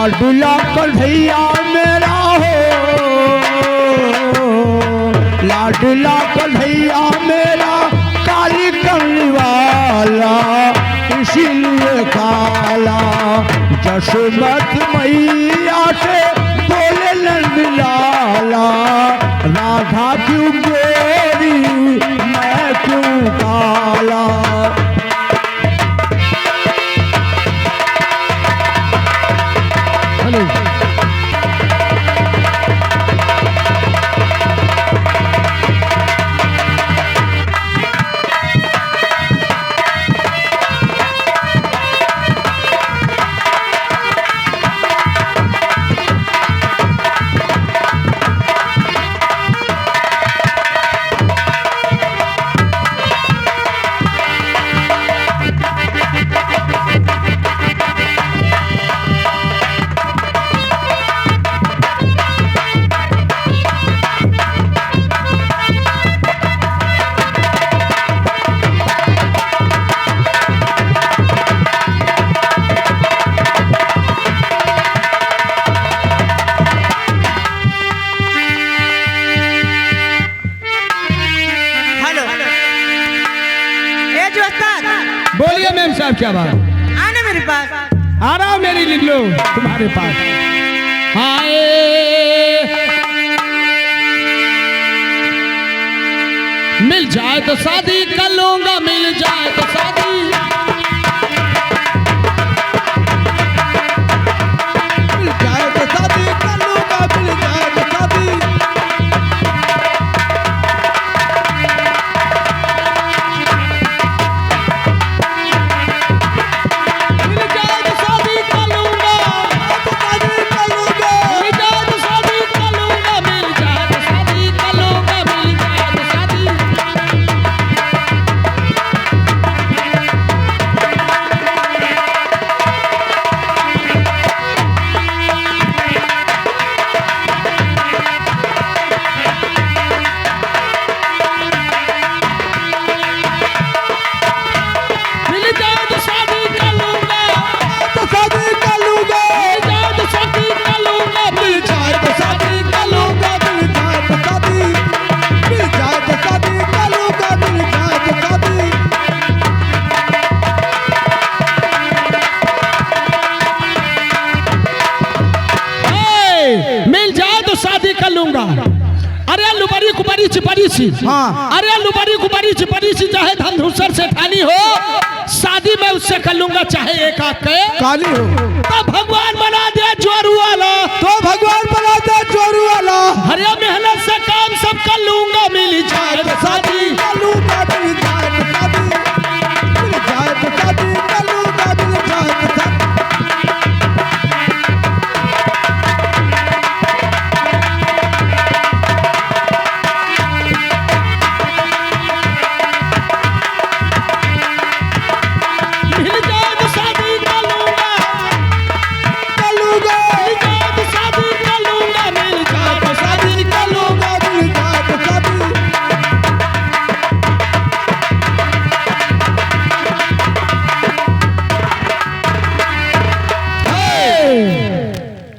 लाडला कन्हैया मेरा हो, लाडला कन्हैया मेरा काली करने वाला, इसीलिए काला जसमत मैया से बोले नंद लाला, राधा क्यों गोरी मैं क्यों काला। बोलिए मैम साहब क्या बात। आना मेरे पास। आ रहा हूँ मेरी लिल्लू तुम्हारे पास। हाय मिल जाए तो शादी कर लूंगा, मिल जाए तो शादी, मिल जाए तो शादी कर लूंगा, मिल जाए तो शादी, अरे लुबरी कुबरी चिपरी सी, हाँ अरे लुबरी कुबरी चिपरी सी, चाहे धनधूसर से ठानी हो, शादी में उससे कर लूंगा चाहे एक आंख के काली हो। तो भगवान बना दे जोरू वाला, तो भगवान बना दे जोरू वाला, हरे मेहनत से काम सब कर लूंगा, मिल जाए तो शादी कर लूंगा, मिल जाए तो शादी, मिल जाए तो शादी कर लूंगा, मिल जाए तो शादी।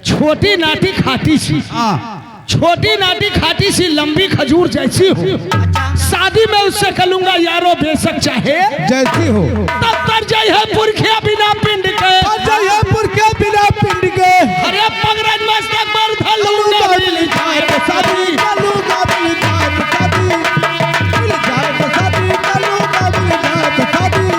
छोटी नाटी खाटी सी, छोटी नाटी खाटी सी, लंबी खजूर जैसी हो, शादी में उससे करूंगा यारो बेशक चाहे जैसी हो। तब तर जाए है पुरखिया बिना पिंड के, जाए पुरखिया बिना पिंड के, अरे पगरज मस्तक पर धलूंगा, मिल जाए तो शादी करूंगा, मिल जाए तो शादी, मिल जाए तो शादी करूंगा, मिल जाए तो शादी, मिल जाए तो शादी।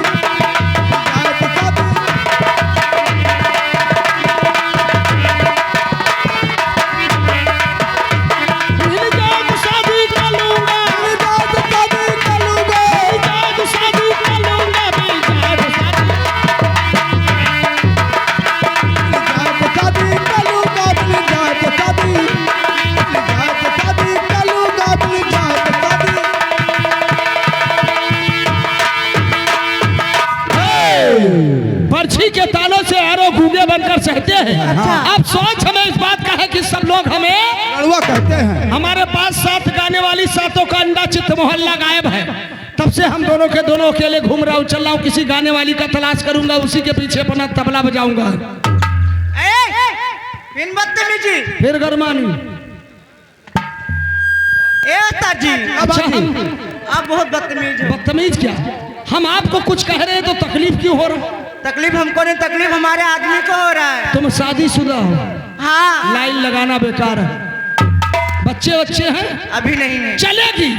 पर्ची के तालों से आरो गूंगे बनकर सहते हैं। अब सोच हमें इस बात का है कि सब लोग हमें लड़वा कहते हैं। हमारे पास 7 गाने वाली 7 का अंडा चित्त मोहल्ला गायब है, तब से हम दोनों के दोनों अकेले घूम रहा हूँ। चल रहा हूँ किसी गाने वाली का तलाश करूंगा, उसी के पीछे अपना तबला बजाऊंगा। फिर बदतमीजी, फिर गरमानी। ए ताजी अच्छा हम आप बहुत बदतमीज हो। बदतमीज क्या? हम आपको कुछ कह रहे हैं तो तकलीफ क्यों हो रहा? तकलीफ हमको नहीं, तकलीफ हमारे आदमी को हो रहा है। तुम शादीशुदा हो, हाँ लाइन लगाना बेकार है। बच्चे बच्चे हैं? अभी नहीं। चलेगी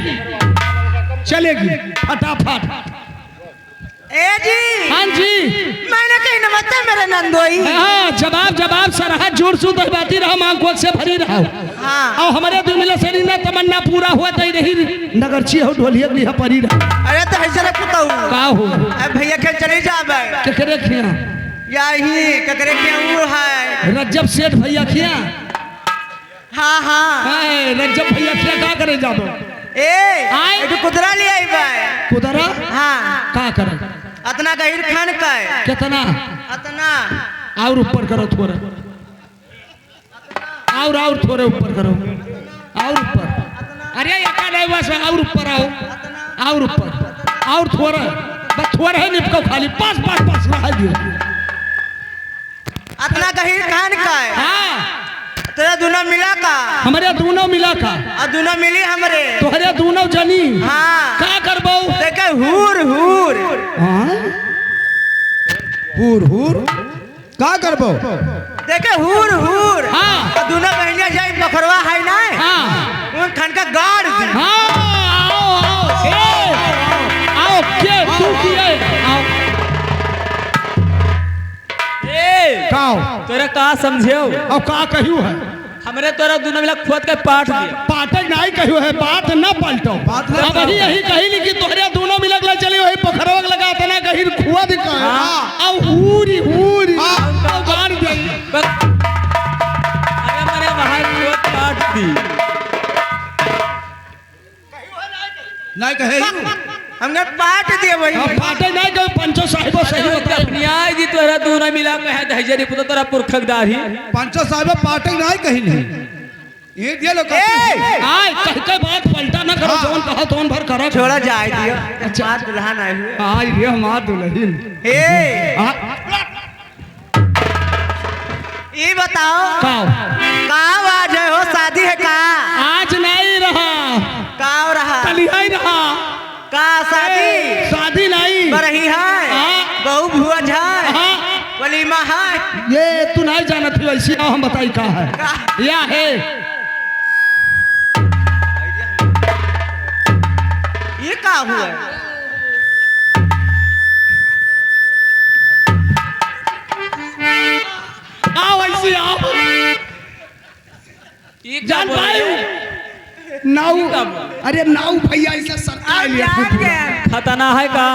चलेगी फटाफट। ए जी हाँ जी मैंने कही नमस्ते मेरे नंदोई। हाँ जवाब जवाब सरहद जोर सु तो बाती रहा मांग को से भरी रहा। हाँ और हमारे दिल में से ना तमन्ना पूरा हुआ तई रही नगरची हो ढोलिया लिहा परी रहा। अरे तो ऐसे रखता हूँ का हो अब भैया खेल चले जाबे केकरे खिया या ही ककरे के वो है रज्जब सेठ भैया खिया। हाँ हाँ हाय रज्जब भैया खिया का करे जाबो ए तो कुदरा ले आई बे कुदरा हाँ का करे अतना गहीर खान का है कितना अतना और ऊपर करो थोड़ा और थोड़े ऊपर करो और ऊपर। अरे एका नहीं बस और ऊपर आओ और ऊपर और थोड़ा बस थोड़ा है निपको खाली पास पास पास रहा दियो। अतना गहीर खान का है। हाँ तेरा दोनों मिला का हमारे दोनों मिला का और दोनों मिली हमरे तोहरे दोनों जनी हाँ का करबो देखे हूर हूर हाँ हूर हूर का करबो देखे हूर हूर हाँ। और दोनों बहनिया जाए बखरवा है ना हाँ उन खान का गाड़ दी। हाँ आओ के तू किए आओ काओ तोरा का समझियो अब का कहियो है हमरे तोरा दोनों मिला खोद के पाट दिया। पाटे नहीं कहियो है बात न पलटो बात न अब यही कही कि तोहरे दोनों मिलक ला चली वही पोखरवा लगा तना गहिर खुआ दिखा है अब हूरी हूरी अब गाड़ दे अरे मेरे वहां खोद पाट दी नहीं कहे हमने पाट दिए वही अब पाटे नहीं कहो पंचो साहिबो सही होता है। न्याय दी तोरा दोनों मिला के है दहजरी पुतो तोरा पुरखक दाढ़ी पंचो साहब पाटे नहीं कही नहीं ये दिया लोग आय कह के बात पलटा ना करो जोन कहा तोन भर करो छोड़ा जाए दियो अच्छा। बात दुल्हन आए हुए आय रे हमार दुल्हन ए ये बताओ काओ का आज है हो शादी है का आज नहीं रहा का हो रहा कल ही रहा का शादी शादी नहीं बरही है हाँ। बहु भुवज है हाँ। वलीमा है ये तू नहीं जाना थी वैसी आओ हम बताई का है या है ये का हुआ आओ ऐसी आओ जान पाए नाऊ अरे नाऊ भैया ऐसा सरकार अब लिया जान गए खतना है का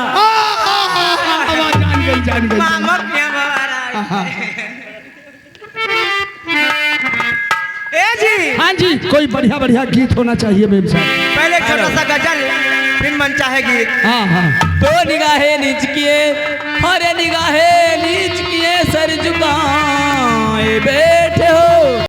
जान गई मामा क्या बाबा ए जी हाँ जी कोई बढ़िया बढ़िया गीत होना चाहिए मेम साहब। पहले छोटा सा गजल फिर मन चाहे गीत। हाँ हाँ तो निगाहे नीच किए अरे निगाहे नीच किए सर झुका